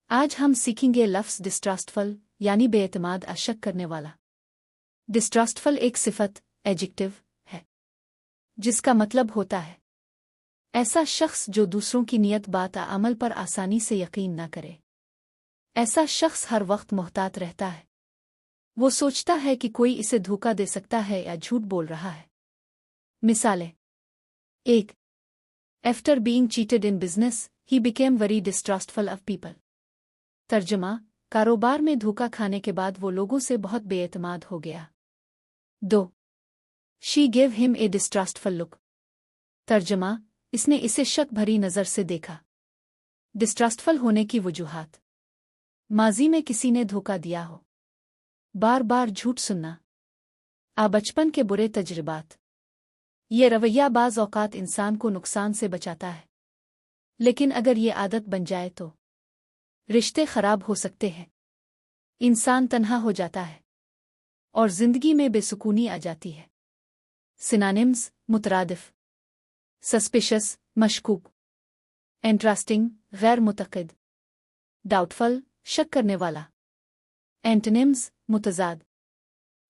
آج ہم سیکھیں گے لفظ ڈسٹرسٹفل یعنی بے اعتماد شک کرنے والا۔ ڈسٹرسٹفل ایک صفت ایڈجیکٹو ہے جس کا مطلب ہوتا ہے ایسا شخص جو دوسروں کی نیت بات عمل پر آسانی سے یقین نہ کرے۔ ایسا شخص ہر وقت محتاط رہتا ہے، وہ سوچتا ہے کہ کوئی اسے دھوکا دے سکتا ہے یا جھوٹ بول رہا ہے۔ مثالیں 1. After being cheated in business, he became very distrustful of people. ترجمہ: کاروبار میں دھوکا کھانے کے بعد وہ لوگوں سے بہت بے اعتماد ہو گیا۔ 2. She gave him a distrustful look. ترجمہ: اس نے اسے شک بھری نظر سے دیکھا۔ ڈسٹرسٹفل ہونے کی وجوہات: ماضی میں کسی نے دھوکا دیا ہو، بار بار جھوٹ سننا، بچپن کے برے تجربات۔ یہ رویہ بعض اوقات انسان کو نقصان سے بچاتا ہے، لیکن اگر یہ عادت بن جائے تو رشتے خراب ہو سکتے ہیں، انسان تنہا ہو جاتا ہے اور زندگی میں بے سکونی آ جاتی ہے۔ سینونیمز: مترادف، سسپیشس مشکوک، انٹرسٹنگ غیر متعقد، ڈاؤٹفل شک کرنے والا۔ اینٹونیمز: متضاد،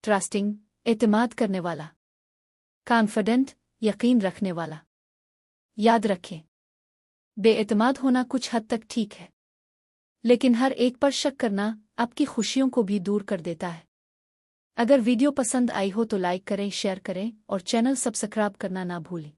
ٹرسٹنگ اعتماد کرنے والا، کانفیڈنٹ یقین رکھنے والا۔ یاد رکھیں، بے اعتماد ہونا کچھ حد تک ٹھیک ہے، لیکن ہر ایک پر شک کرنا آپ کی خوشیوں کو بھی دور کر دیتا ہے۔ اگر ویڈیو پسند آئی ہو تو لائک کریں، شیئر کریں اور چینل سبسکرائب کرنا نہ بھولیں۔